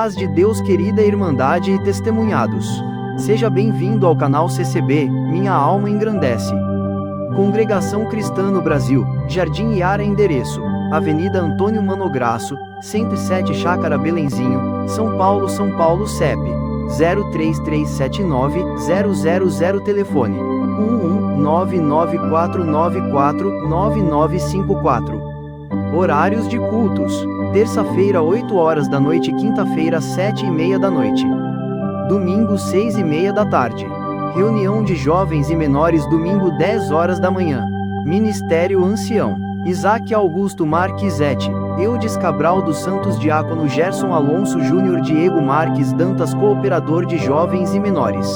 paz de Deus, querida Irmandade e testemunhados. Seja bem-vindo ao canal CCB, Minha Alma Engrandece. Congregação Cristã no Brasil, Jardim Iara, endereço: Avenida Antônio Manograço, 107, Chácara Belenzinho, São Paulo, CEP 03379-000, telefone 11994949954. Horários de cultos: terça-feira 8 horas da noite, quinta-feira 7:30 da noite, domingo 6:30 da tarde. Reunião de jovens e menores domingo 10 horas da manhã. Ministério Ancião: Isaac Augusto Marquizete, Eudes Cabral dos Santos, Diácono Gerson Alonso Júnior, Diego Marques Dantas, cooperador de jovens e menores.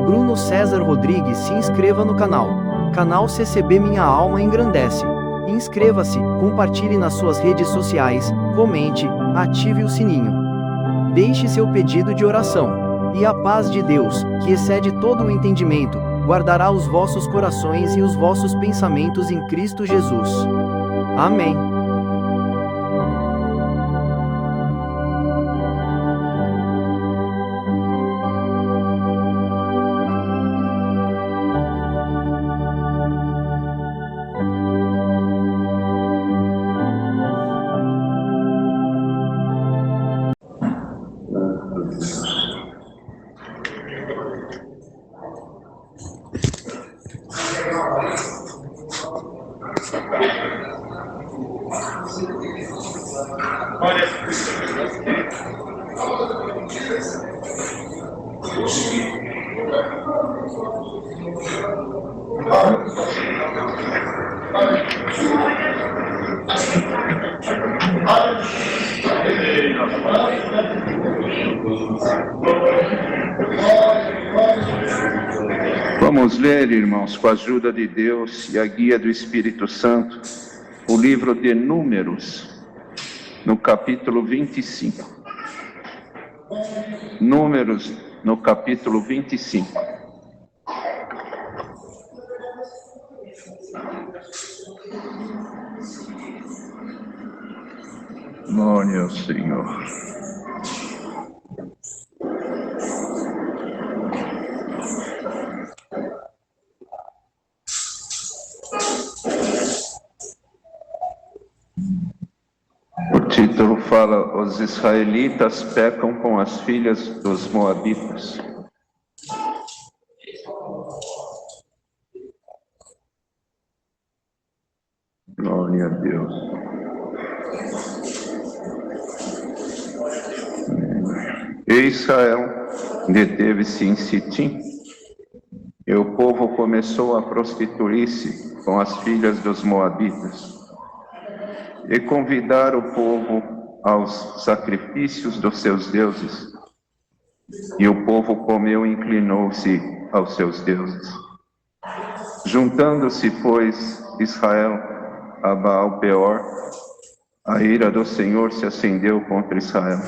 Bruno César Rodrigues. Se inscreva no canal CCB Minha Alma Engrandece. Inscreva-se, compartilhe nas suas redes sociais, comente, ative o sininho. Deixe seu pedido de oração. E a paz de Deus, que excede todo o entendimento, guardará os vossos corações e os vossos pensamentos em Cristo Jesus. Amém. Vamos ler, irmãos, com a ajuda de Deus e a guia do Espírito Santo, o livro de Números, no capítulo 25. Números, no capítulo 25. Glória ao Senhor. O título fala: os israelitas pecam com as filhas dos moabitas. Glória a Deus. E Israel deteve-se em Sitim, e o povo começou a prostituir-se com as filhas dos moabitas, e convidar o povo aos sacrifícios dos seus deuses. E o povo comeu e inclinou-se aos seus deuses. Juntando-se, pois, Israel a Baal-peor, a ira do Senhor se acendeu contra Israel.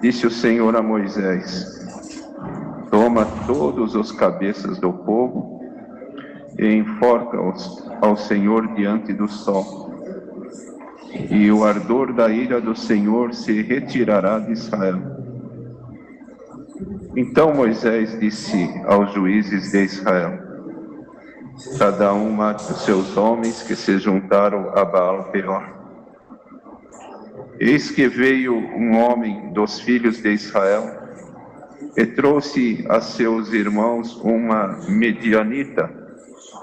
Disse o Senhor a Moisés: toma todos os cabeças do povo e enforca-os ao Senhor diante do sol. E o ardor da ira do Senhor se retirará de Israel. Então Moisés disse aos juízes de Israel: cada um mate os seus homens que se juntaram a Baal-peor. Eis que veio um homem dos filhos de Israel e trouxe a seus irmãos uma medianita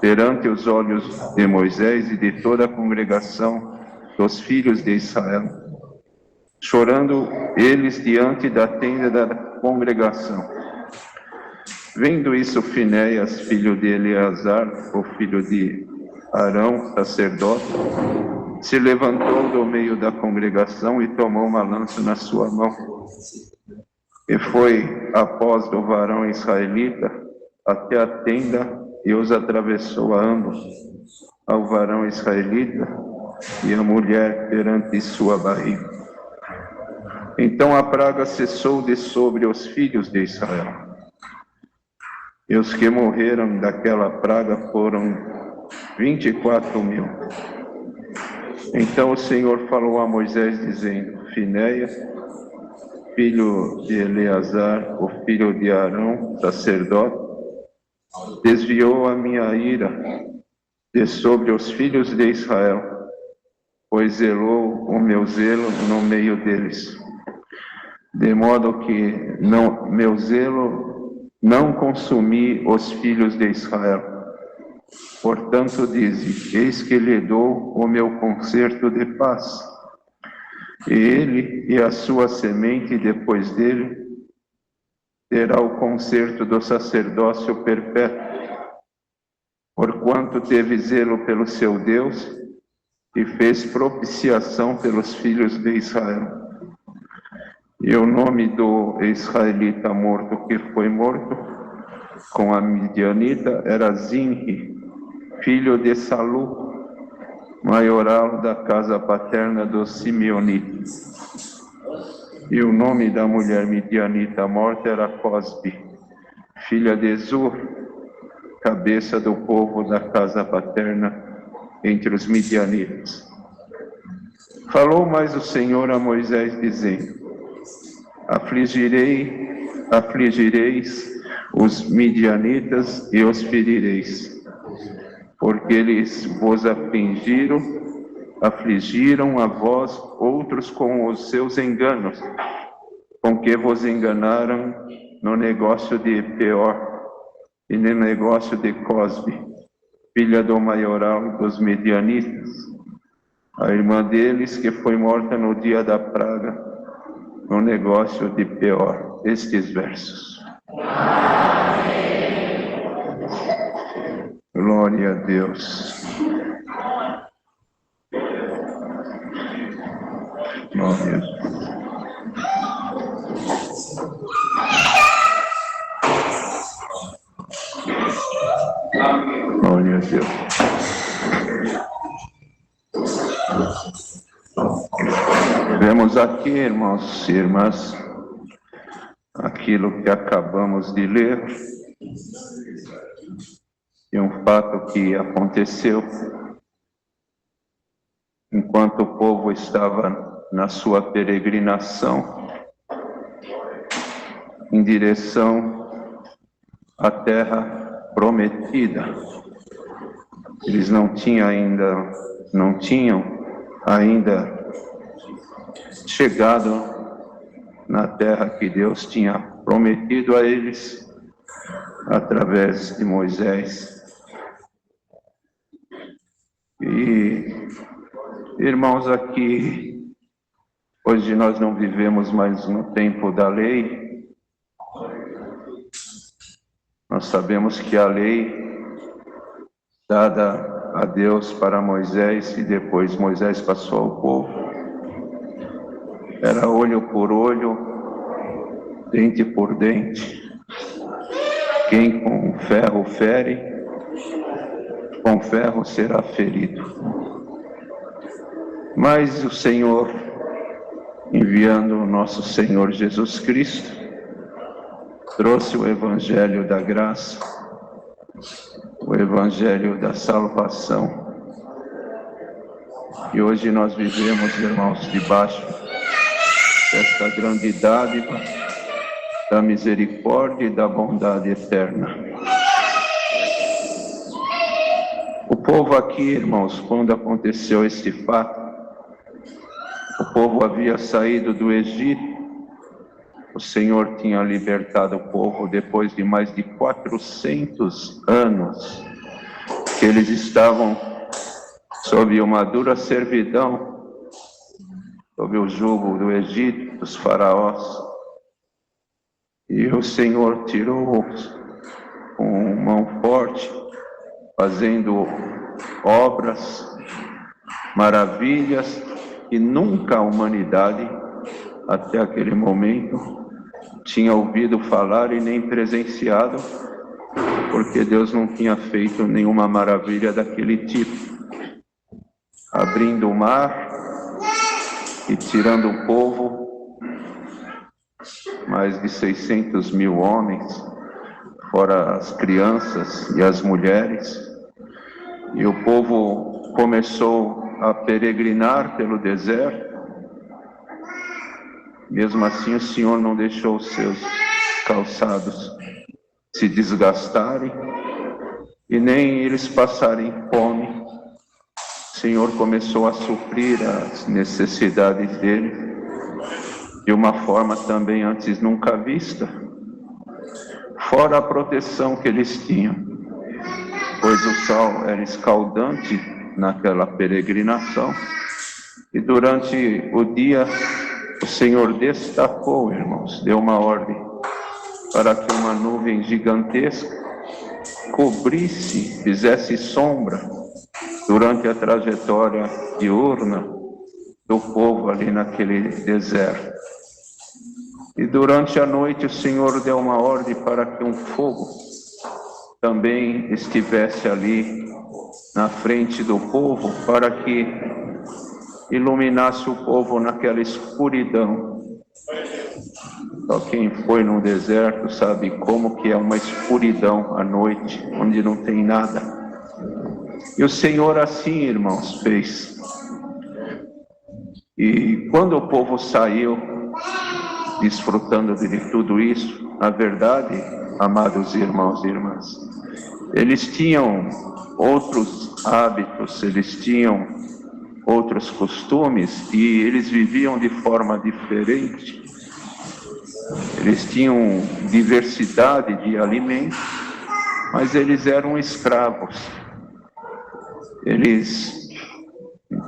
perante os olhos de Moisés e de toda a congregação dos filhos de Israel, chorando eles diante da tenda da congregação. Vendo isso, Finéias, filho de Eleazar, o filho de Arão, sacerdote, se levantou do meio da congregação e tomou uma lança na sua mão. E foi após do varão israelita até a tenda e os atravessou a ambos, ao varão israelita e a mulher perante sua barriga. Então a praga cessou de sobre os filhos de Israel. E os que morreram daquela praga foram 24.000. Então o Senhor falou a Moisés, dizendo: Finéias, filho de Eleazar, o filho de Arão, sacerdote, desviou a minha ira de sobre os filhos de Israel, pois zelou o meu zelo no meio deles, de modo que meu zelo não consumi os filhos de Israel. Portanto, dize: eis que lhe dou o meu concerto de paz, e ele e a sua semente depois dele terá o concerto do sacerdócio perpétuo, porquanto teve zelo pelo seu Deus e fez propiciação pelos filhos de Israel. E o nome do israelita morto que foi morto com a midianita era Zinri, filho de Salu, maioral da casa paterna dos Simeonitas. E o nome da mulher midianita morta era Cosbi, filha de Zur, cabeça do povo da casa paterna entre os midianitas. Falou mais o Senhor a Moisés, dizendo: afligireis os midianitas e os ferireis, porque eles vos afligiram a vós outros com os seus enganos, com que vos enganaram no negócio de Peor e no negócio de Cosbi, filha do maioral dos medianitas, a irmã deles que foi morta no dia da praga, no negócio de Peor. Estes versos. Glória a Deus. Glória a Deus. Glória a Deus. Vemos aqui, irmãos e irmãs, aquilo que acabamos de ler, e um fato que aconteceu enquanto o povo estava na sua peregrinação em direção à terra prometida. Eles não tinham ainda chegado na terra que Deus tinha prometido a eles através de Moisés. E, irmãos, aqui, hoje nós não vivemos mais no tempo da lei. Nós sabemos que a lei dada a Deus para Moisés e depois Moisés passou ao povo, era olho por olho, dente por dente. Quem com ferro fere, com ferro será ferido. Mas o Senhor, enviando o nosso Senhor Jesus Cristo, trouxe o Evangelho da graça, o Evangelho da salvação. E hoje nós vivemos, irmãos, debaixo desta grande dádiva da misericórdia e da bondade eterna. O povo aqui, irmãos, quando aconteceu este fato, o povo havia saído do Egito. O Senhor tinha libertado o povo depois de mais de 400 anos que eles estavam sob uma dura servidão, sob o jugo do Egito, dos faraós. E o Senhor tirou-os com mão forte, fazendo obras, maravilhas que nunca a humanidade, até aquele momento, tinha ouvido falar e nem presenciado, porque Deus não tinha feito nenhuma maravilha daquele tipo. Abrindo o mar e tirando o povo, mais de 600 mil homens, fora as crianças e as mulheres, e o povo começou a peregrinar pelo deserto, Mesmo assim, o Senhor não deixou os seus calçados se desgastarem e nem eles passarem fome. O Senhor começou a suprir as necessidades deles de uma forma também antes nunca vista, fora a proteção que eles tinham, pois o sol era escaldante naquela peregrinação, e durante o dia o Senhor destacou, irmãos, deu uma ordem para que uma nuvem gigantesca cobrisse, fizesse sombra durante a trajetória diurna do povo ali naquele deserto. E durante a noite o Senhor deu uma ordem para que um fogo também estivesse ali na frente do povo, para que iluminasse o povo naquela escuridão. Só quem foi no deserto sabe como que é uma escuridão à noite, onde não tem nada. E o Senhor assim, irmãos, fez. E quando o povo saiu, desfrutando de tudo isso, na verdade, amados irmãos e irmãs, eles tinham outros hábitos, eles tinham outros costumes e eles viviam de forma diferente. Eles tinham diversidade de alimentos, mas eles eram escravos. Eles,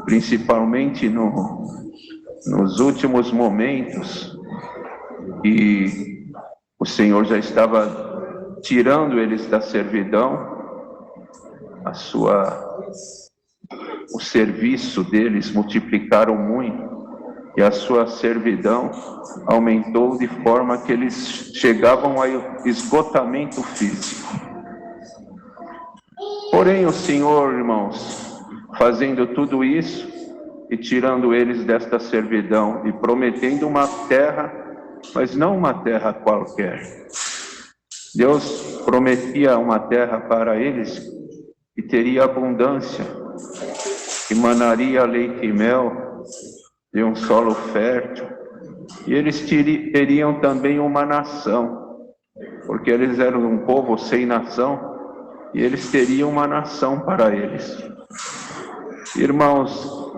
principalmente nos últimos momentos, e o Senhor já estava tirando eles da servidão, o serviço deles multiplicaram muito, e a sua servidão aumentou de forma que eles chegavam ao esgotamento físico. Porém, o Senhor, irmãos, fazendo tudo isso e tirando eles desta servidão e prometendo uma terra, mas não uma terra qualquer. Deus prometia uma terra para eles que teria abundância, que manaria leite e mel, de um solo fértil, e eles teriam também uma nação, porque eles eram um povo sem nação, e eles teriam uma nação para eles. Irmãos,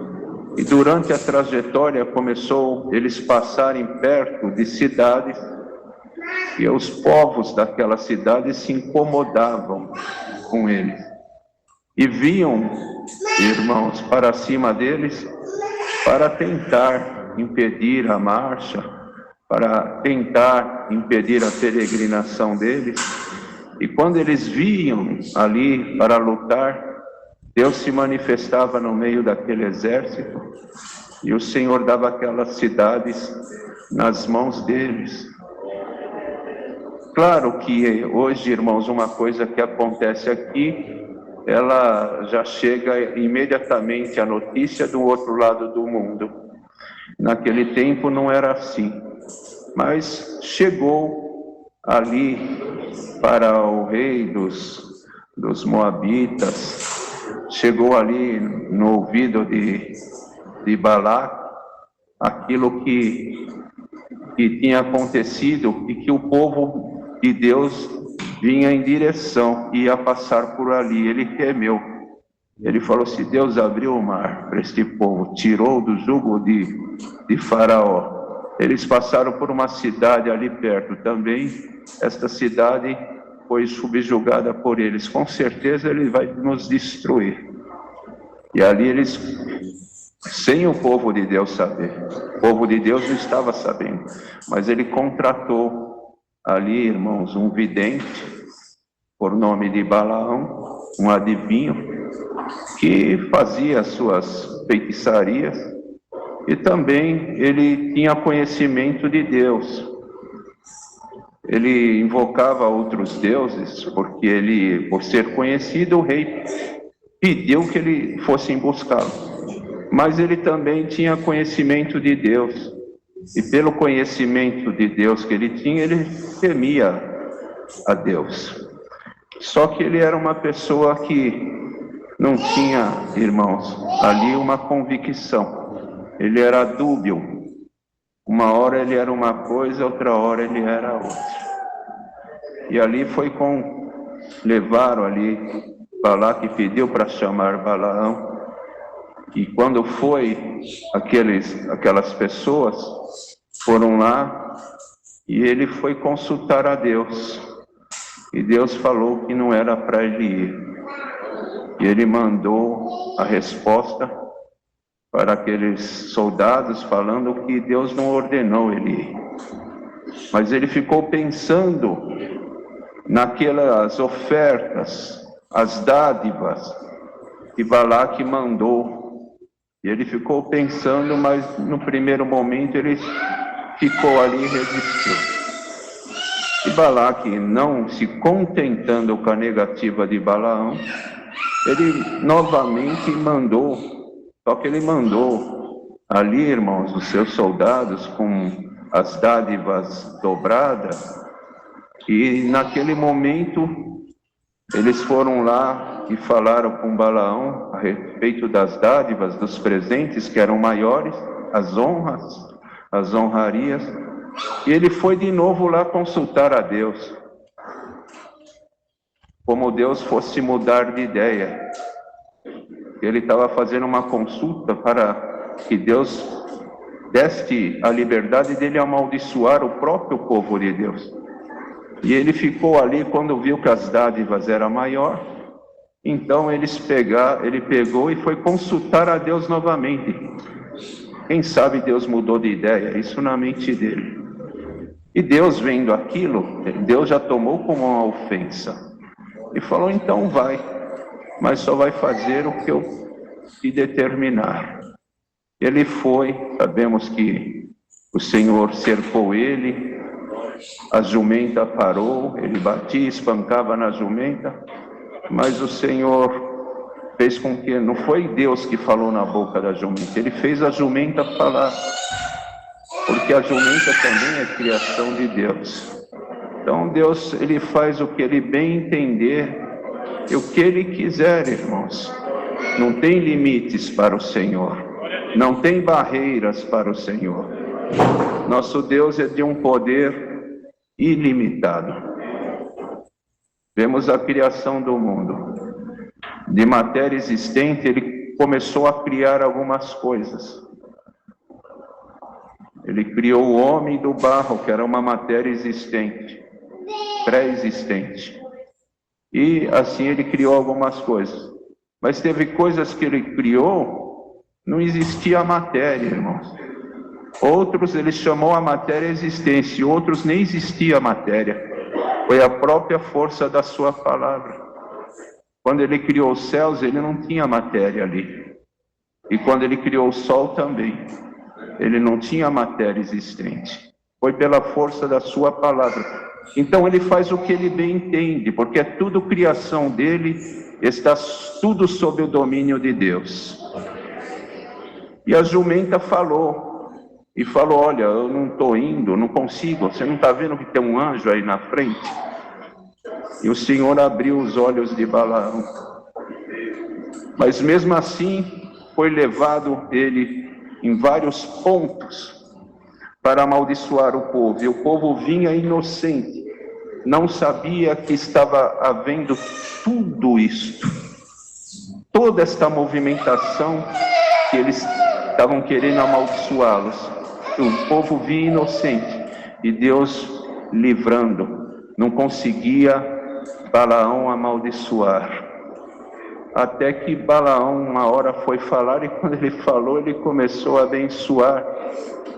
e durante a trajetória começou eles passarem perto de cidades, e os povos daquela cidade se incomodavam com eles, e viam, irmãos, para cima deles, para tentar impedir a marcha, para tentar impedir a peregrinação deles. E quando eles viam ali para lutar, Deus se manifestava no meio daquele exército, e o Senhor dava aquelas cidades nas mãos deles. Claro que hoje, irmãos, uma coisa que acontece aqui, ela já chega imediatamente a notícia do outro lado do mundo. Naquele tempo não era assim, mas chegou ali para o rei dos Moabitas, chegou ali no ouvido de Balac aquilo que tinha acontecido e que o povo de Deus vinha em direção, ia passar por ali. Ele temeu, ele falou: se Deus abriu o mar para este povo, tirou do jugo de Faraó, eles passaram por uma cidade ali perto também, esta cidade foi subjugada por eles, com certeza ele vai nos destruir. E ali eles, sem o povo de Deus saber, o povo de Deus não estava sabendo, mas ele contratou ali, irmãos, um vidente, por nome de Balaão, um adivinho, que fazia as suas feitiçarias, e também ele tinha conhecimento de Deus. Ele invocava outros deuses, porque ele, por ser conhecido, o rei pediu que ele fosse buscá-lo. Mas ele também tinha conhecimento de Deus, e pelo conhecimento de Deus que ele tinha, ele temia a Deus. Só que ele era uma pessoa que não tinha, irmãos, ali uma convicção. Ele era dúbio. Uma hora ele era uma coisa, outra hora ele era outra. E ali levaram ali, Balaque pediu para chamar Balaão. E quando foi, aquelas pessoas foram lá e ele foi consultar a Deus. E Deus falou que não era para ele ir. E ele mandou a resposta para aqueles soldados, falando que Deus não ordenou ele ir. Mas ele ficou pensando naquelas ofertas, as dádivas que Balaque mandou. E ele ficou pensando, mas no primeiro momento ele ficou ali e resistiu. E Balaque, não se contentando com a negativa de Balaão, ele novamente mandou, só que ele mandou ali, irmãos, os seus soldados com as dádivas dobradas, e naquele momento eles foram lá e falaram com Balaão a respeito das dádivas, dos presentes que eram maiores, as honras, as honrarias, e ele foi de novo lá consultar a Deus, como Deus fosse mudar de ideia. Ele estava fazendo uma consulta para que Deus desse a liberdade dele amaldiçoar o próprio povo de Deus. E ele ficou ali, quando viu que as dádivas eram maior, então ele pegou e foi consultar a Deus novamente. Quem sabe Deus mudou de ideia, isso na mente dele. E Deus, vendo aquilo, Deus já tomou como uma ofensa. E falou, então vai, mas só vai fazer o que eu te determinar. Ele foi, sabemos que o Senhor cercou ele, a jumenta parou, ele batia, espancava na jumenta, mas o Senhor fez com que, não foi Deus que falou na boca da jumenta, ele fez a jumenta falar, porque a jumenta também é criação de Deus. Então Deus, ele faz o que ele bem entender e o que ele quiser, irmãos. Não tem limites para o Senhor, não tem barreiras para o Senhor. Nosso Deus é de um poder ilimitado. Vemos a criação do mundo. De matéria existente, ele começou a criar algumas coisas. Ele criou o homem do barro, que era uma matéria existente, pré-existente. E assim ele criou algumas coisas. Mas teve coisas que ele criou, não existia matéria, irmãos. Outros ele chamou a matéria existência, outros nem existia matéria. Foi a própria força da sua palavra. Quando ele criou os céus, ele não tinha matéria ali. E quando ele criou o sol também, ele não tinha matéria existente. Foi pela força da sua palavra. Então ele faz o que ele bem entende, porque é tudo criação dele, está tudo sob o domínio de Deus. E a jumenta falou, olha, eu não estou indo, não consigo, você não está vendo que tem um anjo aí na frente? E o Senhor abriu os olhos de Balaão. Mas mesmo assim, foi levado ele em vários pontos para amaldiçoar o povo. E o povo vinha inocente, não sabia que estava havendo tudo isto, toda esta movimentação que eles estavam querendo amaldiçoá-los. O povo vinha inocente e Deus livrando, não conseguia Balaão amaldiçoar. Até que Balaão uma hora foi falar, e quando ele falou, ele começou a abençoar.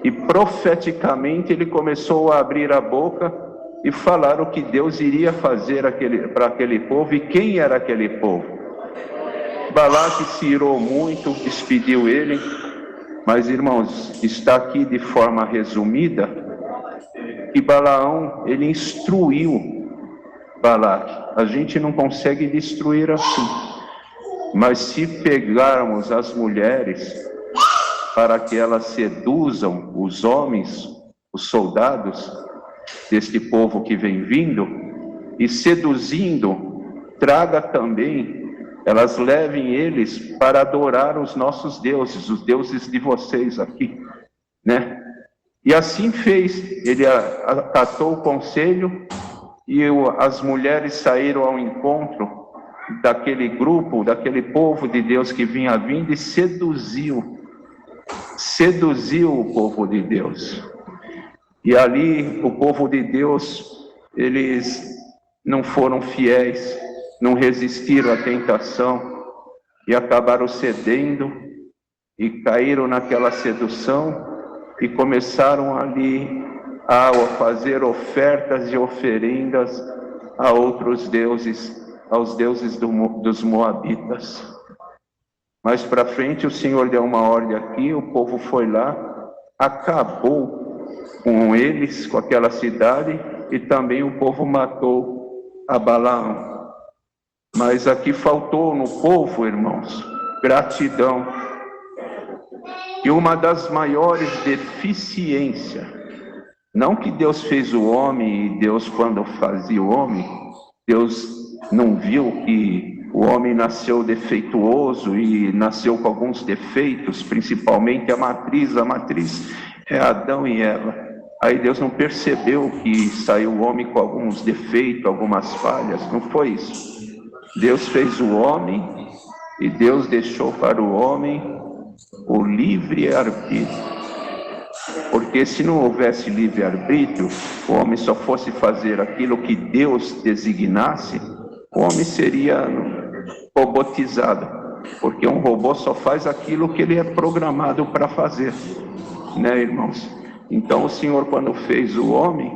E profeticamente ele começou a abrir a boca e falar o que Deus iria fazer para aquele povo e quem era aquele povo. Balaque se irou muito, despediu ele, mas irmãos, está aqui de forma resumida que Balaão, ele instruiu Balaque. A gente não consegue destruir assim, mas se pegarmos as mulheres para que elas seduzam os homens, os soldados deste povo que vem vindo, e seduzindo, traga também, elas levem eles para adorar os nossos deuses, os deuses de vocês aqui, né? E assim fez, ele acatou o conselho e as mulheres saíram ao encontro daquele grupo, daquele povo de Deus que vinha vindo e seduziu o povo de Deus. E ali o povo de Deus, eles não foram fiéis, não resistiram à tentação e acabaram cedendo e caíram naquela sedução e começaram ali a fazer ofertas e oferendas a outros deuses, aos deuses dos moabitas. Mais para frente o Senhor deu uma ordem aqui, o povo foi lá, acabou com eles, com aquela cidade, e também o povo matou a Balaão. Mas aqui faltou no povo, irmãos, gratidão. E uma das maiores deficiências, não que Deus fez o homem e Deus, quando fazia o homem, Deus não viu que o homem nasceu defeituoso e nasceu com alguns defeitos, principalmente a matriz é Adão e Eva. Aí Deus não percebeu que saiu o homem com alguns defeitos, algumas falhas, não foi isso. Deus fez o homem e Deus deixou para o homem o livre-arbítrio. Porque se não houvesse livre-arbítrio, o homem só fosse fazer aquilo que Deus designasse, o homem seria robotizado, porque um robô só faz aquilo que ele é programado para fazer, né, irmãos? Então o Senhor, quando fez o homem,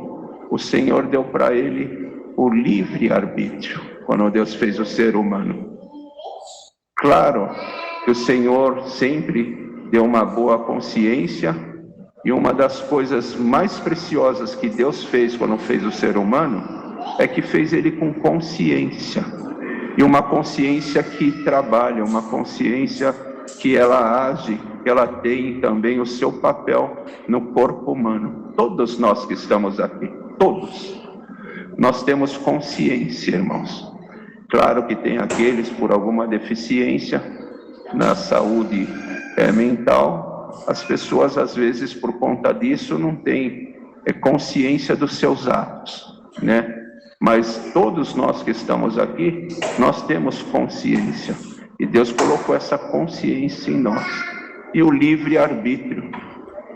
o Senhor deu para ele o livre-arbítrio, quando Deus fez o ser humano. Claro que o Senhor sempre deu uma boa consciência, e uma das coisas mais preciosas que Deus fez quando fez o ser humano é que fez ele com consciência, e uma consciência que trabalha, uma consciência que ela age, que ela tem também o seu papel no corpo humano. Todos nós que estamos aqui, todos, nós temos consciência, irmãos. Claro que tem aqueles por alguma deficiência na saúde mental. As pessoas, às vezes, por conta disso, não têm consciência dos seus atos, né? Mas todos nós que estamos aqui, nós temos consciência. E Deus colocou essa consciência em nós. E o livre-arbítrio.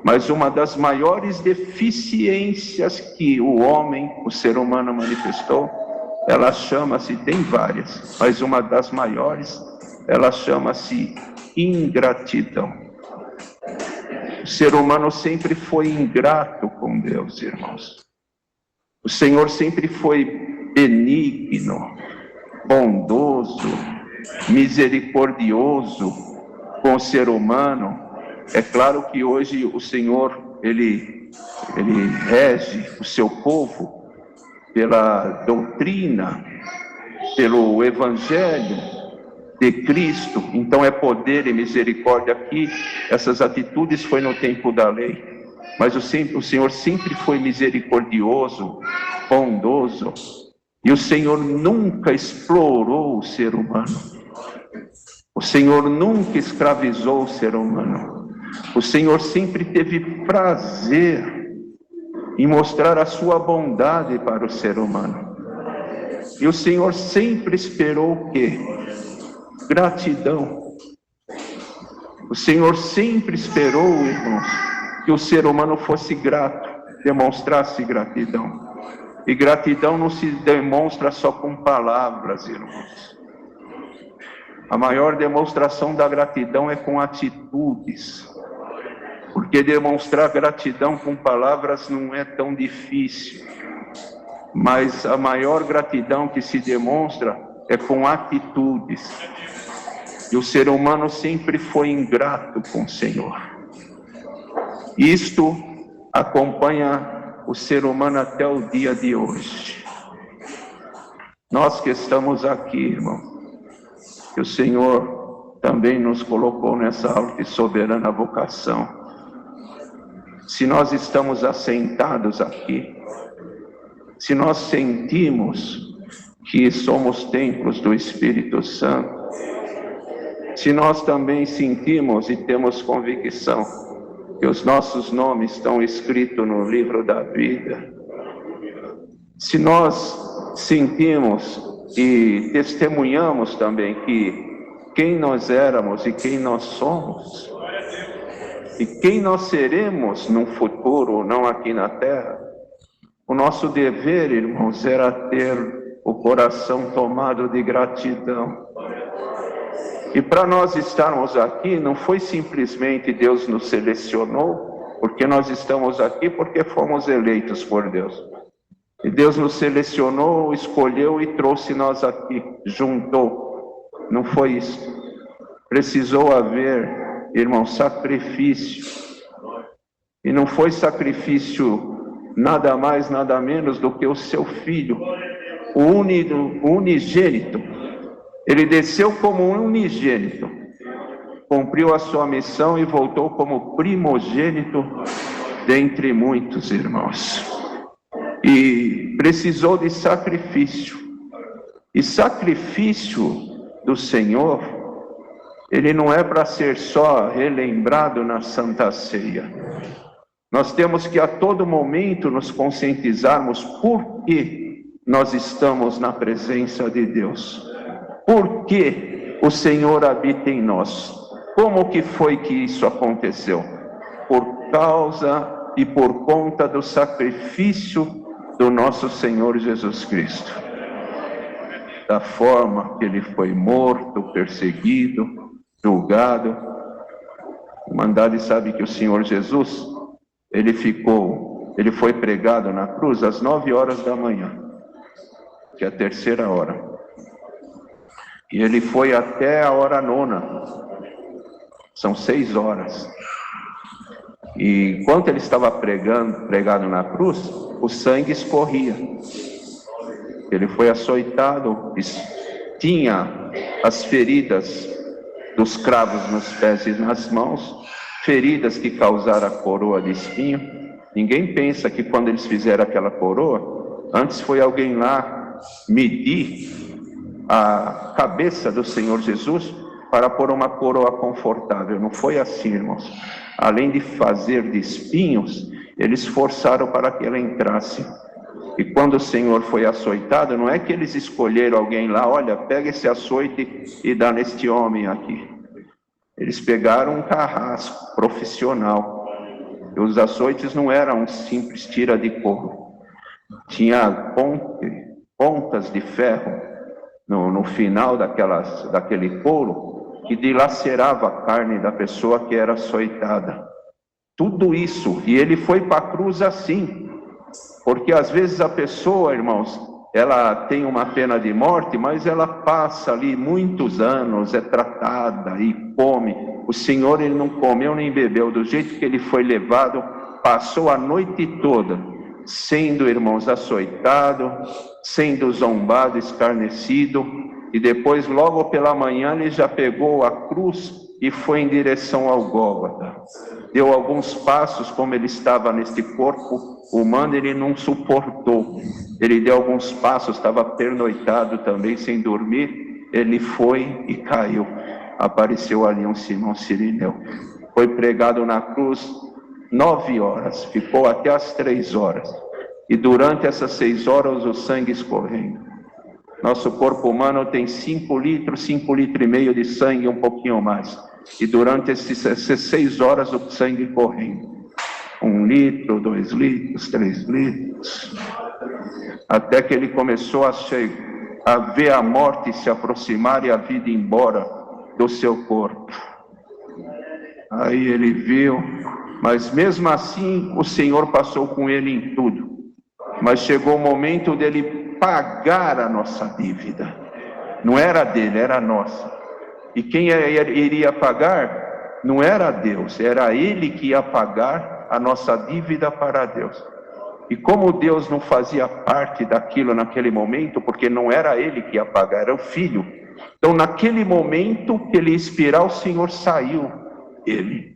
Mas uma das maiores deficiências que o homem, o ser humano manifestou, ela chama-se, tem várias, mas uma das maiores, ela chama-se ingratidão. O ser humano sempre foi ingrato com Deus, irmãos. O Senhor sempre foi benigno, bondoso, misericordioso com o ser humano. É claro que hoje o Senhor, ele rege o seu povo pela doutrina, pelo Evangelho de Cristo. Então é poder e misericórdia aqui. Essas atitudes foi no tempo da lei. Mas o Senhor sempre foi misericordioso, bondoso. E o Senhor nunca explorou o ser humano. O Senhor nunca escravizou o ser humano. O Senhor sempre teve prazer em mostrar a sua bondade para o ser humano. E o Senhor sempre esperou o quê? Gratidão. O Senhor sempre esperou, irmãos, que o ser humano fosse grato, demonstrasse gratidão. E gratidão não se demonstra só com palavras, irmãos. A maior demonstração da gratidão é com atitudes. Porque demonstrar gratidão com palavras não é tão difícil. Mas a maior gratidão que se demonstra é com atitudes. E o ser humano sempre foi ingrato com o Senhor. Isto acompanha o ser humano até o dia de hoje. Nós que estamos aqui, irmão, que o Senhor também nos colocou nessa alta e soberana vocação. Se nós estamos assentados aqui, se nós sentimos que somos templos do Espírito Santo, se nós também sentimos e temos convicção que os nossos nomes estão escritos no livro da vida. Se nós sentimos e testemunhamos também que quem nós éramos e quem nós somos, e quem nós seremos no futuro, não aqui na terra, o nosso dever, irmãos, era ter o coração tomado de gratidão. E para nós estarmos aqui, não foi simplesmente Deus nos selecionou, porque nós estamos aqui porque fomos eleitos por Deus. E Deus nos selecionou, escolheu e trouxe nós aqui, juntou. Não foi isso. Precisou haver, irmão, sacrifício. E não foi sacrifício nada mais, nada menos do que o seu filho, o unigênito. Ele desceu como um unigênito, cumpriu a sua missão e voltou como primogênito dentre muitos irmãos. E precisou de sacrifício. E sacrifício do Senhor, ele não é para ser só relembrado na Santa Ceia. Nós temos que a todo momento nos conscientizarmos por que nós estamos na presença de Deus. Por que o Senhor habita em nós? Como que foi que isso aconteceu? Por causa e por conta do sacrifício do nosso Senhor Jesus Cristo. Da forma que ele foi morto, perseguido, julgado. A Irmandade sabe que o Senhor Jesus, ele foi pregado na cruz às 9 horas da manhã, que é a terceira hora. E ele foi até a hora 9, são 6 horas. E enquanto ele estava pregado na cruz, o sangue escorria. Ele foi açoitado, tinha as feridas dos cravos nos pés e nas mãos, feridas que causaram a coroa de espinho. Ninguém pensa que quando eles fizeram aquela coroa, antes foi alguém lá medir a cabeça do Senhor Jesus para pôr uma coroa confortável. Não foi assim, irmãos. Além de fazer de espinhos, eles forçaram para que ela entrasse. E quando o Senhor foi açoitado, não é que eles escolheram alguém lá, olha, pega esse açoite e dá neste homem aqui. Eles pegaram um carrasco profissional. E os açoites não eram um simples tira de couro. Tinha pontas de ferro no final daquele couro que dilacerava a carne da pessoa que era açoitada. Tudo isso. E ele foi para a cruz assim. Porque às vezes a pessoa, irmãos, ela tem uma pena de morte, mas ela passa ali muitos anos, é tratada e come. O Senhor, ele não comeu nem bebeu, do jeito que ele foi levado, passou a noite toda, sendo, irmãos, açoitado, sendo zombado, escarnecido, e depois, logo pela manhã, ele já pegou a cruz e foi em direção ao Gólgota. Deu alguns passos, como ele estava neste corpo humano, ele não suportou. Ele deu alguns passos, estava pernoitado também, sem dormir. Ele foi e caiu. Apareceu ali um Simão Cirineu. Foi pregado na cruz 9 horas, ficou até as 3 horas. E durante essas 6 horas, o sangue escorrendo. Nosso corpo humano tem 5 litros, 5 litros e meio de sangue, um pouquinho mais. E durante essas 6 horas, o sangue correndo. 1 litro, 2 litros, 3 litros. Até que ele começou a ver a morte se aproximar e a vida ir embora do seu corpo. Aí ele viu, mas mesmo assim o Senhor passou com ele em tudo. Mas chegou o momento dele pagar a nossa dívida. Não era dele, era nossa. E quem iria pagar não era Deus, era ele que ia pagar a nossa dívida para Deus. E como Deus não fazia parte daquilo naquele momento, porque não era ele que ia pagar, era o Filho. Então naquele momento que ele ia expirar, o Senhor saiu, ele.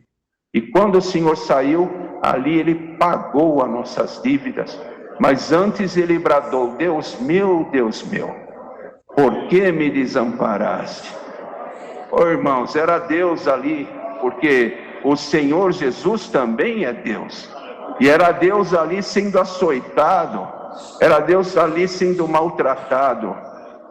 E quando o Senhor saiu, ali ele pagou as nossas dívidas. Mas antes ele bradou, Deus meu, por que me desamparaste? Oh, irmãos, era Deus ali, porque o Senhor Jesus também é Deus. E era Deus ali sendo açoitado, era Deus ali sendo maltratado,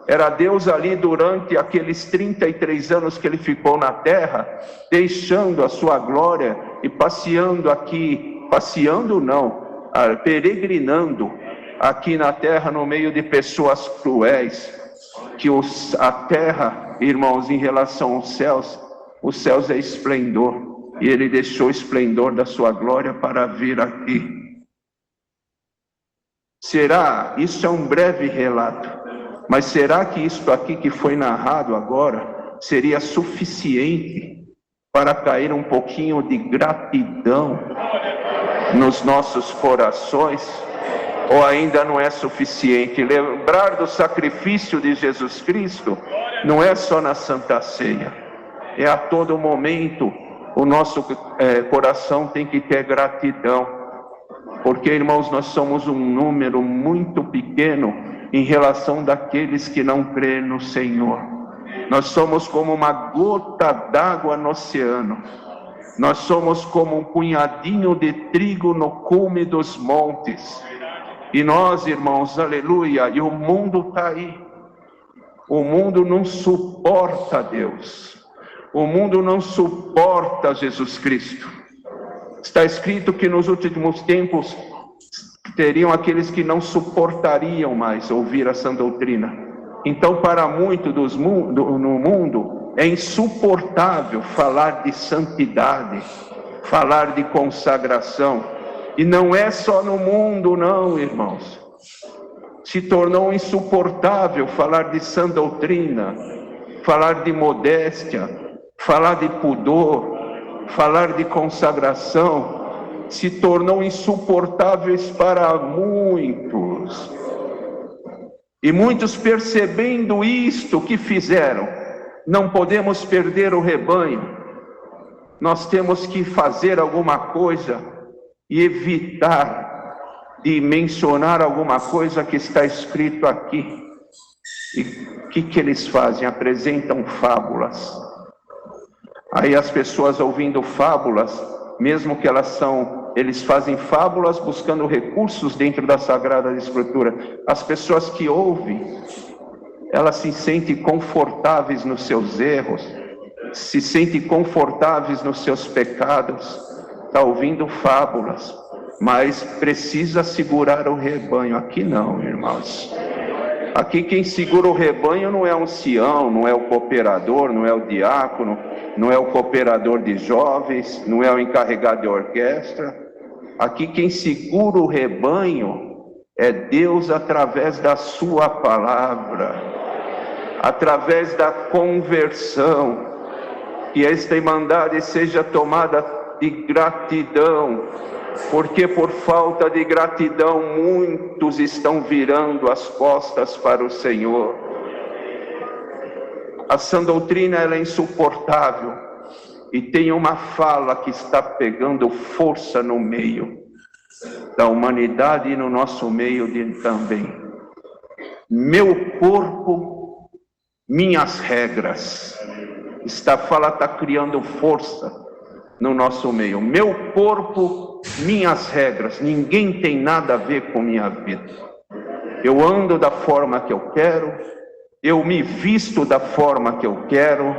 era Deus ali durante aqueles 33 anos que ele ficou na terra, deixando a sua glória e passeando aqui, peregrinando aqui na terra no meio de pessoas cruéis, que a terra, irmãos, em relação aos céus, os céus é esplendor, e ele deixou o esplendor da sua glória para vir aqui. Será? Isso é um breve relato, mas será que isto aqui que foi narrado agora seria suficiente para cair um pouquinho de gratidão nos nossos corações? Ou ainda não é suficiente? Lembrar do sacrifício de Jesus Cristo não é só na Santa Ceia, é a todo momento. O nosso coração tem que ter gratidão, porque, irmãos, nós somos um número muito pequeno em relação daqueles que não creem no Senhor. Nós somos como uma gota d'água no oceano, nós somos como um punhadinho de trigo no cume dos montes. E nós, irmãos, aleluia, e o mundo está aí. O mundo não suporta Deus. O mundo não suporta Jesus Cristo. Está escrito que nos últimos tempos teriam aqueles que não suportariam mais ouvir a sã doutrina. Então, para muitos no mundo, é insuportável falar de santidade, falar de consagração. E não é só no mundo, não, irmãos. Se tornou insuportável falar de sã doutrina, falar de modéstia, falar de pudor, falar de consagração. Se tornou insuportáveis para muitos. E muitos, percebendo isto, o que fizeram? Não podemos perder o rebanho. Nós temos que fazer alguma coisa e evitar de mencionar alguma coisa que está escrito aqui. E o que eles fazem? Apresentam fábulas. Aí as pessoas ouvindo fábulas, mesmo que eles fazem fábulas buscando recursos dentro da Sagrada Escritura. As pessoas que ouvem, elas se sentem confortáveis nos seus erros, se sentem confortáveis nos seus pecados. Está ouvindo fábulas, mas precisa segurar o rebanho. Aqui não, irmãos. Aqui quem segura o rebanho não é um ancião, não é o cooperador, não é o diácono, não é o cooperador de jovens, não é o encarregado de orquestra. Aqui quem segura o rebanho é Deus através da sua palavra, através da conversão. Que esta irmandade seja tomada de gratidão, porque por falta de gratidão muitos estão virando as costas para o Senhor. A sã doutrina, ela é insuportável, e tem uma fala que está pegando força no meio da humanidade e no nosso meio também. Meu corpo, minhas regras. Esta fala está criando força no nosso meio. Meu corpo, minhas regras. Ninguém tem nada a ver com minha vida. Eu ando da forma que eu quero, eu me visto da forma que eu quero,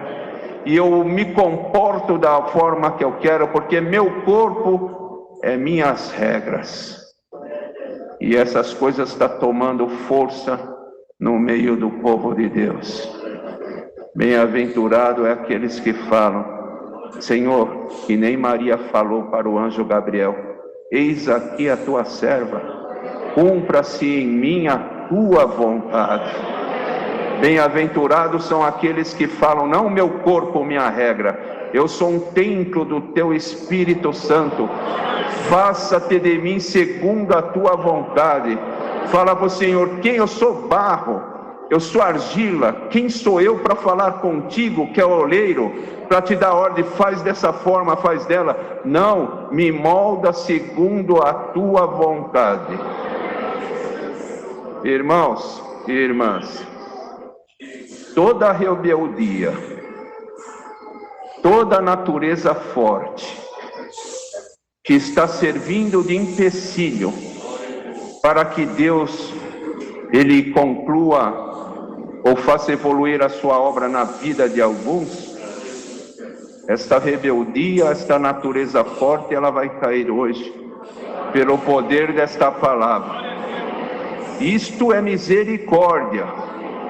e eu me comporto da forma que eu quero, porque meu corpo é minhas regras. E essas coisas estão tomando força no meio do povo de Deus. Bem-aventurado é aqueles que falam: Senhor, que nem Maria falou para o anjo Gabriel: eis aqui a tua serva, cumpra-se em mim a tua vontade. Bem-aventurados são aqueles que falam: não meu corpo, minha regra, eu sou um templo do teu Espírito Santo, faça-te de mim segundo a tua vontade. Fala para o Senhor: quem eu sou? Barro, eu sou argila, quem sou eu para falar contigo, que é o oleiro, para te dar ordem, faz dessa forma, faz dela? Não, me molda segundo a tua vontade. Irmãos e irmãs, toda rebeldia, toda natureza forte, que está servindo de empecilho para que Deus ele conclua ou faça evoluir a sua obra na vida de alguns, esta rebeldia, esta natureza forte, ela vai cair hoje, pelo poder desta palavra. Isto é misericórdia,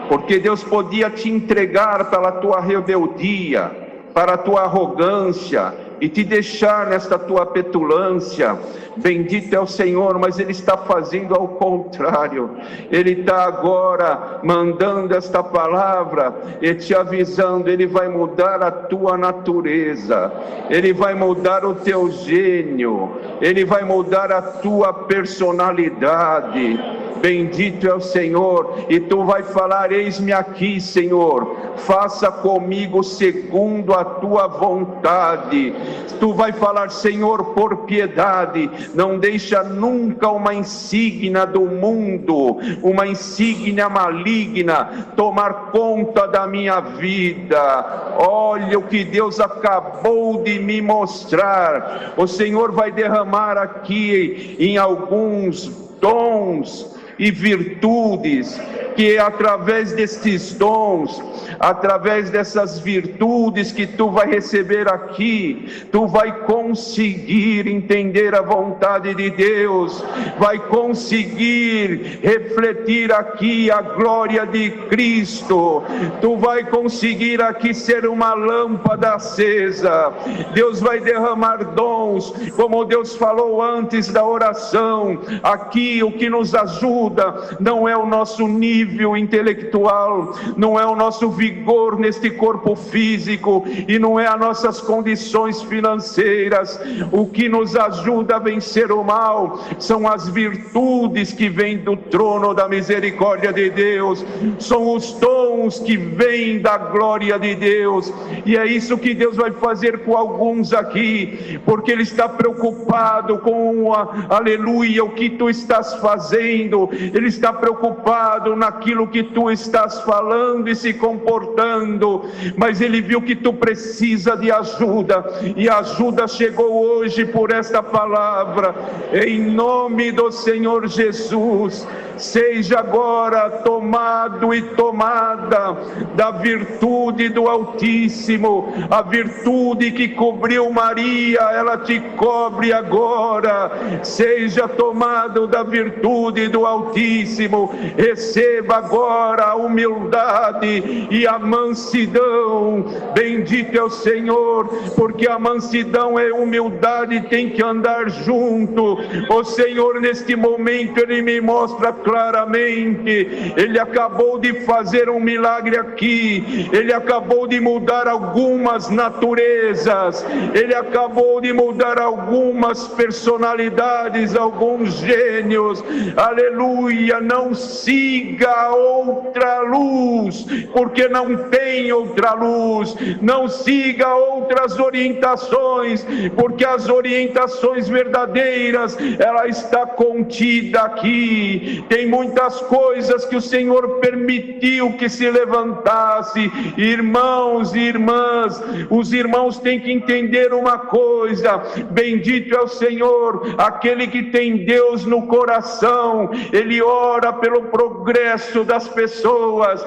porque Deus podia te entregar pela tua rebeldia, para a tua arrogância, e te deixar nesta tua petulância. Bendito é o Senhor, mas Ele está fazendo ao contrário. Ele está agora mandando esta palavra e te avisando, Ele vai mudar a tua natureza, Ele vai mudar o teu gênio, Ele vai mudar a tua personalidade. Bendito é o Senhor, e tu vai falar: eis-me aqui, Senhor, faça comigo segundo a tua vontade. Tu vai falar: Senhor, por piedade, não deixa nunca uma insígnia do mundo, uma insígnia maligna tomar conta da minha vida. Olha o que Deus acabou de me mostrar. O Senhor vai derramar aqui em alguns dons e virtudes, que através destes dons, através dessas virtudes que tu vai receber aqui, tu vai conseguir entender a vontade de Deus, vai conseguir refletir aqui a glória de Cristo, tu vai conseguir aqui ser uma lâmpada acesa. Deus vai derramar dons, como Deus falou antes da oração. Aqui o que nos ajuda não é o nosso nível intelectual, não é o nosso vigor neste corpo físico, e não é as nossas condições financeiras. O que nos ajuda a vencer o mal são as virtudes que vêm do trono da misericórdia de Deus, são os dons que vêm da glória de Deus. E é isso que Deus vai fazer com alguns aqui, porque Ele está preocupado com aleluia, o que tu estás fazendo. Ele está preocupado naquilo que tu estás falando e se comportando, mas Ele viu que tu precisa de ajuda, e a ajuda chegou hoje por esta palavra. Em nome do Senhor Jesus, seja agora tomado e tomada da virtude do Altíssimo. A virtude que cobriu Maria, ela te cobre agora. Seja tomado da virtude do Altíssimo. Receba agora a humildade e a mansidão. Bendito é o Senhor, porque a mansidão e a humildade tem que andar junto. O Senhor, neste momento, Ele me mostra claramente. Ele acabou de fazer um milagre aqui. Ele acabou de mudar algumas naturezas. Ele acabou de mudar algumas personalidades, alguns gênios. Aleluia! Não siga outra luz, porque não tem outra luz. Não siga outras orientações, porque as orientações verdadeiras, ela está contida aqui. Tem muitas coisas que o Senhor permitiu que se levantasse. Irmãos e irmãs, os irmãos têm que entender uma coisa: bendito é o Senhor, aquele que tem Deus no coração. Ele ora pelo progresso das pessoas,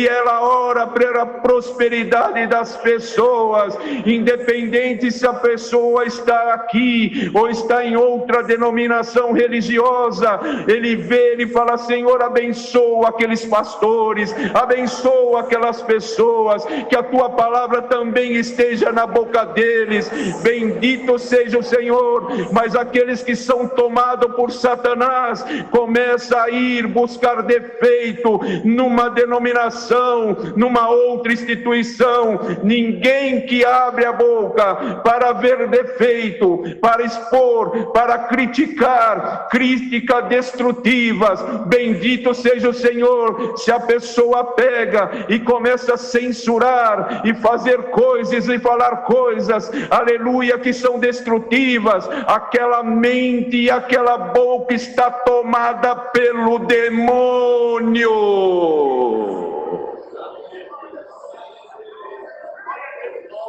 ela ora pela prosperidade das pessoas, independente se a pessoa está aqui ou está em outra denominação religiosa. Ele vê, ele fala: Senhor, abençoa aqueles pastores, abençoa aquelas pessoas, que a tua palavra também esteja na boca deles. Bendito seja o Senhor. Mas aqueles que são tomados por Satanás começam a ir buscar defeito numa denominação, numa outra instituição. Ninguém que abre a boca para ver defeito, para expor, para criticar, crítica destrutivas. Bendito seja o Senhor. Se a pessoa pega e começa a censurar e fazer coisas e falar coisas, aleluia, que são destrutivas, aquela mente e aquela boca está tomada pelo demônio.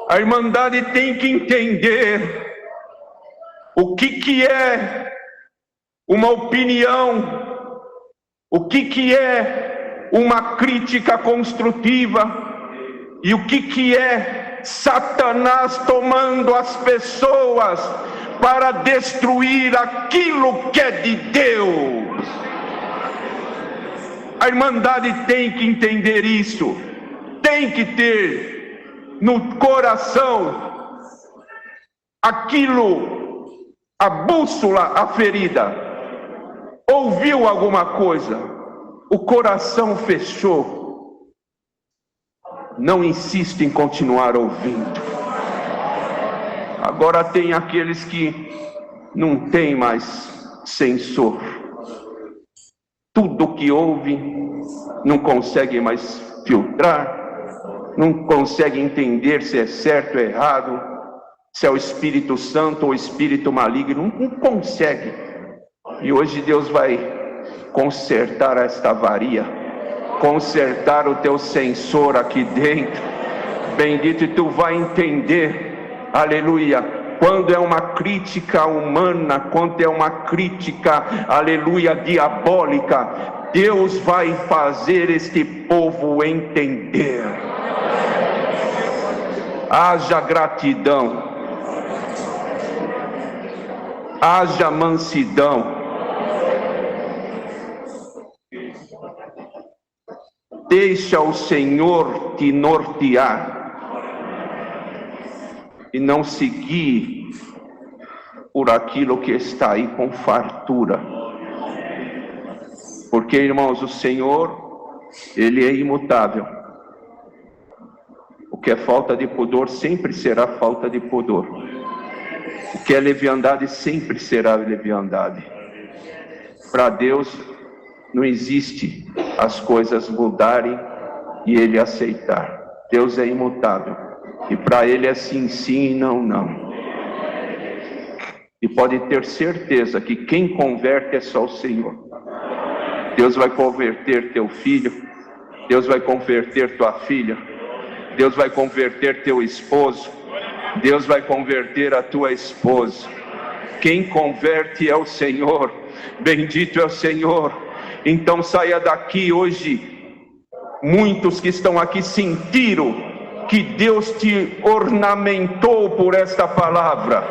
A Irmandade tem que entender o que é uma opinião, o que é uma crítica construtiva e o que é Satanás tomando as pessoas para destruir aquilo que é de Deus. A Irmandade tem que entender isso, tem que ter no coração aquilo, a bússola aferida. Ouviu alguma coisa, o coração fechou, não insiste em continuar ouvindo. Agora tem aqueles que não tem mais sensor, tudo que ouve não consegue mais filtrar, não consegue entender se é certo ou errado, se é o Espírito Santo ou o Espírito maligno, não consegue. E hoje Deus vai consertar esta varia, consertar o teu sensor aqui dentro, bendito, e tu vai entender, aleluia, quando é uma crítica humana, quando é uma crítica, aleluia, diabólica, Deus vai fazer este povo entender. Haja gratidão, haja mansidão, deixa o Senhor te nortear e não seguir por aquilo que está aí com fartura. Porque, irmãos, o Senhor, Ele é imutável. O que é falta de pudor sempre será falta de pudor. O que é leviandade sempre será leviandade. Para Deus não existe as coisas mudarem e Ele aceitar. Deus é imutável. E para Ele é sim, sim e não, não. E pode ter certeza que quem converte é só o Senhor. Deus vai converter teu filho, Deus vai converter tua filha, Deus vai converter teu esposo, Deus vai converter a tua esposa. Quem converte é o Senhor, bendito é o Senhor. Então saia daqui hoje, muitos que estão aqui sentiram que Deus te ornamentou por esta palavra.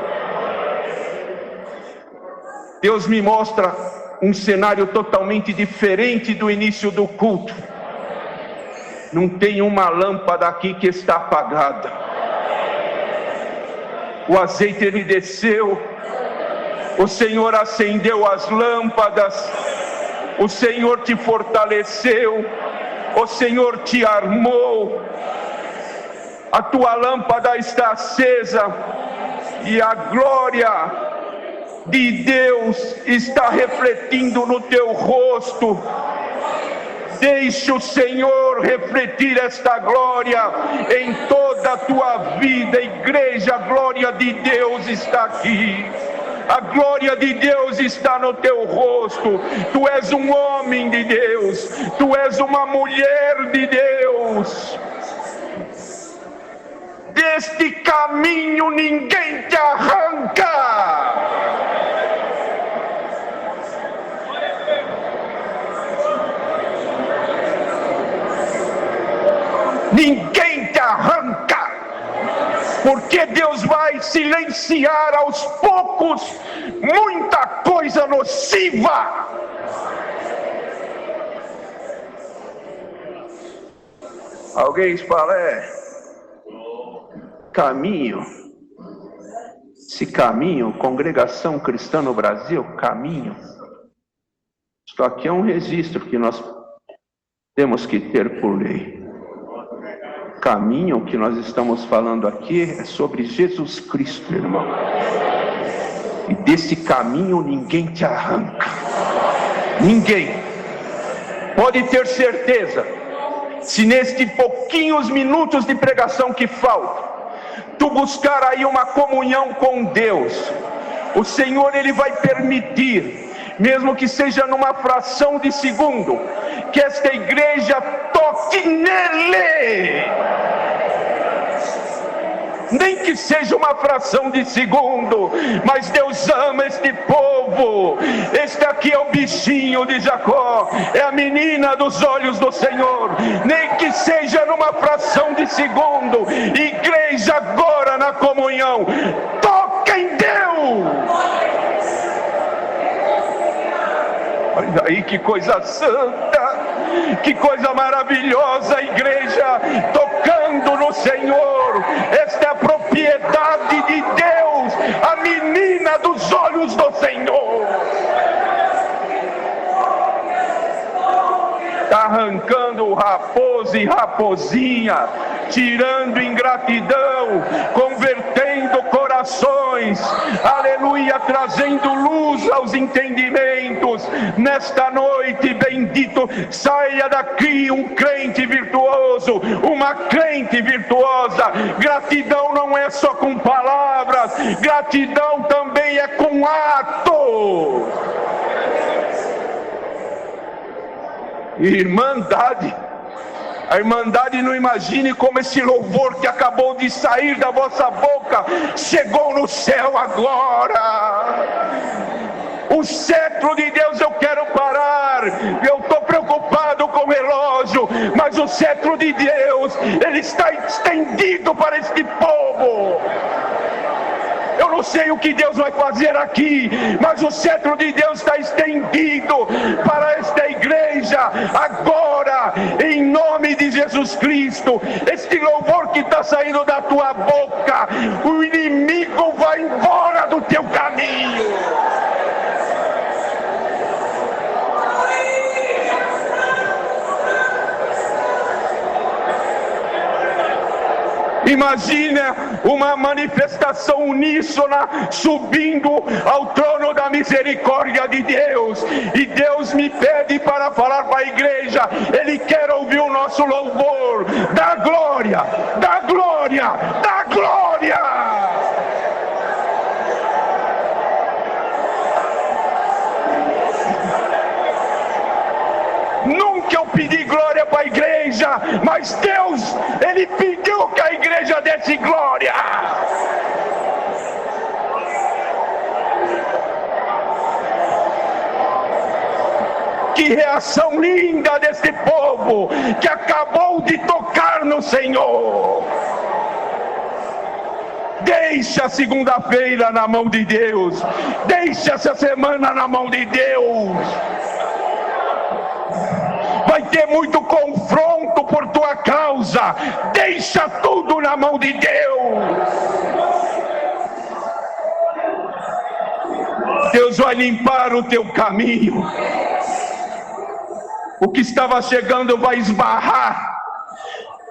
Deus me mostra um cenário totalmente diferente do início do culto. Não tem uma lâmpada aqui que está apagada. O azeite ele desceu, o Senhor acendeu as lâmpadas, o Senhor te fortaleceu, o Senhor te armou. A tua lâmpada está acesa e a glória de Deus está refletindo no teu rosto. Deixe o Senhor refletir esta glória em toda a tua vida, igreja. A glória de Deus está aqui. A glória de Deus está no teu rosto. Tu és um homem de Deus, tu és uma mulher de Deus. Deste caminho ninguém te arranca. Ninguém te arranca, porque Deus vai silenciar aos poucos muita coisa nociva. Alguém fala, caminho, esse caminho, Congregação Cristã no Brasil, caminho. Isso aqui é um registro que nós temos que ter por lei. Caminho que nós estamos falando aqui é sobre Jesus Cristo, irmão. E desse caminho ninguém te arranca. Ninguém. Pode ter certeza, se neste pouquinhos minutos de pregação que faltam, tu buscar aí uma comunhão com Deus, o Senhor ele vai permitir, mesmo que seja numa fração de segundo, que esta igreja toque nele. nem que seja uma fração de segundo, mas Deus ama este povo. Este aqui é o bichinho de Jacó, é a menina dos olhos do Senhor, nem que seja numa fração de segundo. Igreja, agora na comunhão, toca em Deus. Olha aí que coisa santa, que coisa maravilhosa, a igreja tocando no Senhor. Esta é a propriedade de Deus, a menina dos olhos do Senhor. Está arrancando o raposo e raposinha, tirando ingratidão, convertendo corações, aleluia, trazendo luz aos entendimentos. Nesta noite, bendito, saia daqui um crente virtuoso, uma crente virtuosa. Gratidão não é só com palavras, gratidão também é com ato. Irmandade. A irmandade, não imagine como esse louvor que acabou de sair da vossa boca chegou no céu agora. O cetro de Deus, eu quero parar. Eu estou preocupado com o relógio, mas o cetro de Deus, ele está estendido para este povo. Eu não sei o que Deus vai fazer aqui, mas o cetro de Deus está estendido para esta igreja agora, em nome de Jesus Cristo. Este louvor que está saindo da tua boca, o inimigo vai embora do teu caminho. Imagina uma manifestação uníssona subindo ao trono da misericórdia de Deus. E Deus me pede para falar para a igreja. Ele quer ouvir o nosso louvor. Dá glória, dá glória, dá glória. Nunca eu pedi glória para a igreja, mas Deus, Ele pediu que a igreja desse glória. Que reação linda desse povo que acabou de tocar no Senhor. Deixa a segunda-feira na mão de Deus, deixa essa semana na mão de Deus. Vai ter muito confronto por tua causa. Deixa tudo na mão de Deus. Deus vai limpar o teu caminho. O que estava chegando vai esbarrar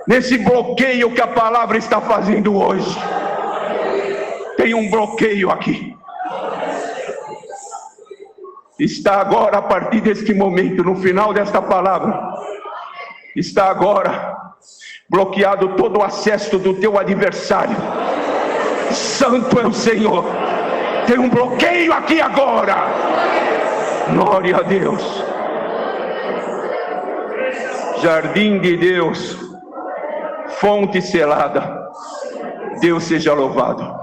nesse bloqueio que a palavra está fazendo hoje. Tem um bloqueio aqui. Está agora, a partir deste momento, no final desta palavra, está agora bloqueado todo o acesso do teu adversário. Santo é o Senhor. Tem um bloqueio aqui agora. Glória a Deus. Jardim de Deus, fonte selada. Deus seja louvado.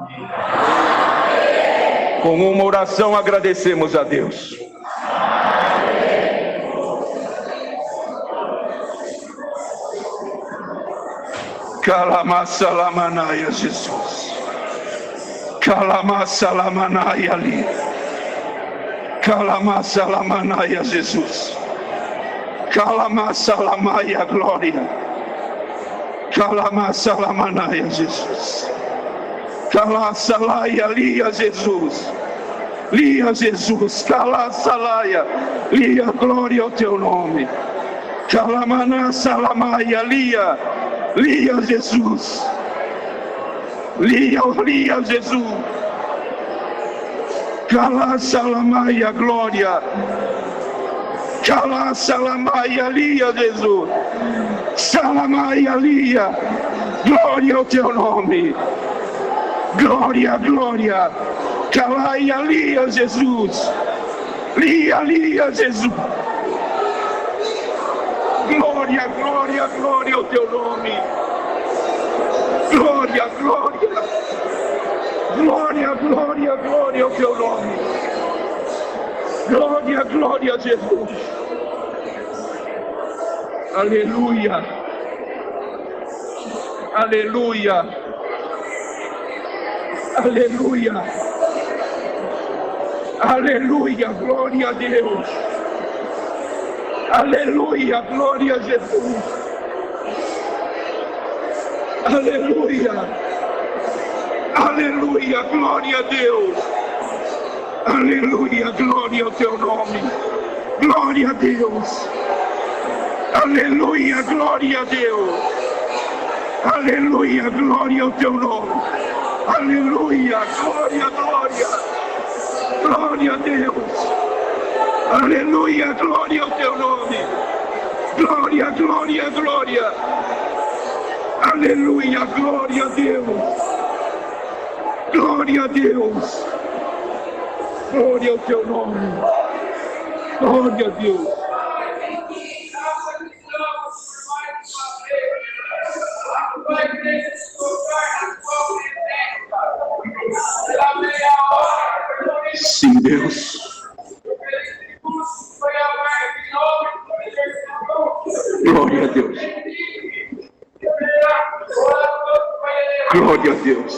Com uma oração agradecemos a Deus. Calamassa lamanaia, Jesus. Calamassa lamanaia ali. Calamassa lamanaia, Jesus. Calamassa lamaia, glória. Calamassa lamanaia, Jesus. Calaçalaia, lia Jesus, lia Jesus, calaçalaia, lia glória ao teu nome, calamanassalamaia, lia Jesus, lia Jesus, calaçalamaia, glória, calaçalamaia, lia Jesus, salamaia, lia, glória ao teu nome. Glória, glória, calaia, lia Jesus, lia Jesus, glória, glória, glória ao teu nome, Glória, glória. Glória, glória, glória ao teu nome. Glória, glória a Jesus. Aleluia. Aleluia. Aleluia. Aleluia, glória a Deus. Aleluia, glória a Jesus. Aleluia. Aleluia, glória a Deus. Aleluia, glória ao teu nome. Glória a Deus. Aleluia, glória a Deus. Aleluia, glória ao teu nome. Aleluia, glória, glória. Glória a Deus. Aleluia, glória ao teu nome. Glória, glória, glória. Aleluia, glória a Deus. Glória a Deus. Glória ao teu nome. Glória a Deus. Sim, Deus. Glória a Deus. Glória a Deus.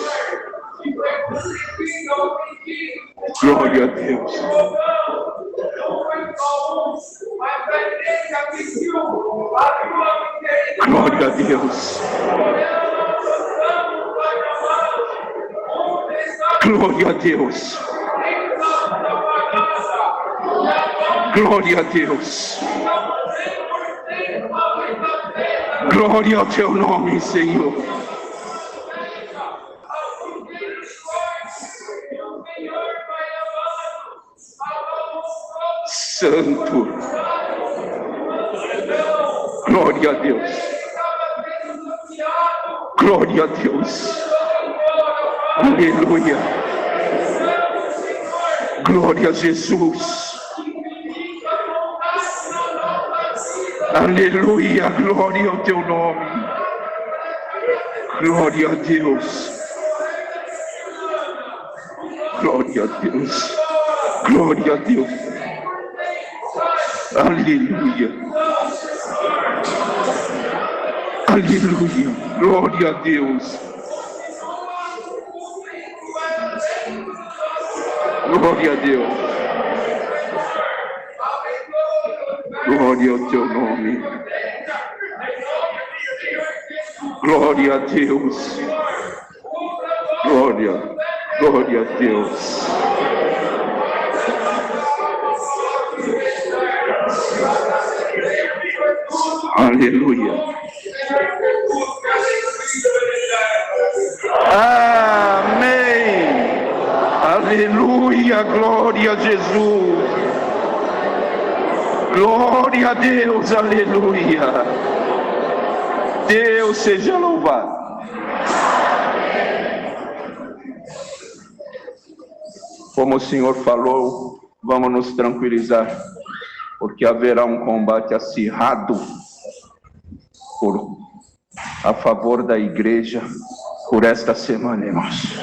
Glória a Deus. Glória a Deus. Glória a Deus. Glória a Deus. Glória ao teu nome, Senhor. Santo. Glória a Deus. Glória a Deus. Aleluia. Glória a Jesus. Aleluia, glória ao teu nome. Glória a Deus. Glória a Deus. Glória a Deus. Aleluia. Aleluia. Glória a Deus. Glória a Deus. Glória ao teu nome. Glória a Deus. Glória. Glória a Deus. Aleluia. Amém. Aleluia. Glória a Jesus. Glória a Deus. Aleluia. Deus seja louvado. Como o Senhor falou, vamos nos tranquilizar, porque haverá um combate acirrado a favor da igreja por esta semana, irmãos.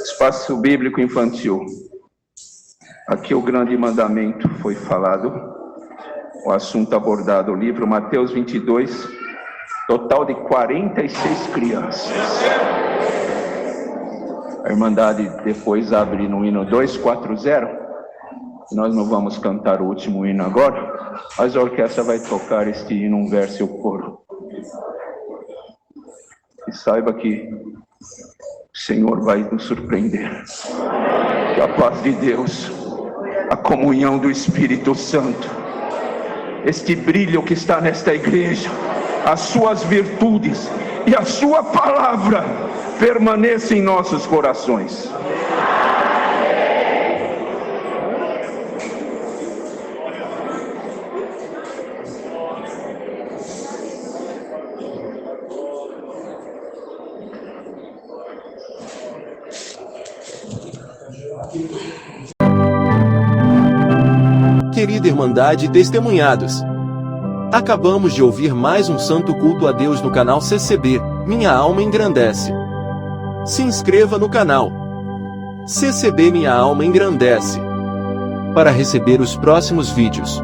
Espaço Bíblico Infantil. Aqui o grande mandamento foi falado, o assunto abordado, o livro Mateus 22, total de 46 crianças. A Irmandade depois abre no hino 240. Nós não vamos cantar o último hino agora, mas a orquestra vai tocar este hino, um verso e o coro. E saiba que o Senhor vai nos surpreender. Que a paz de Deus, a comunhão do Espírito Santo, este brilho que está nesta igreja, as suas virtudes e a sua palavra permaneça em nossos corações. Querida Irmandade Testemunhados, Acabamos de ouvir mais um santo culto a Deus no canal CCB, Minha Alma Engrandece. Se inscreva no canal CCB Minha Alma Engrandece para receber os próximos vídeos.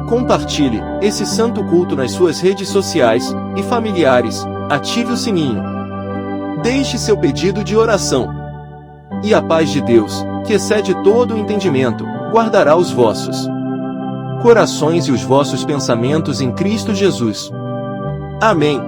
Compartilhe esse santo culto nas suas redes sociais e familiares, ative o sininho. Deixe seu pedido de oração. E a paz de Deus, que excede todo o entendimento, guardará os vossos corações e os vossos pensamentos em Cristo Jesus. Amém.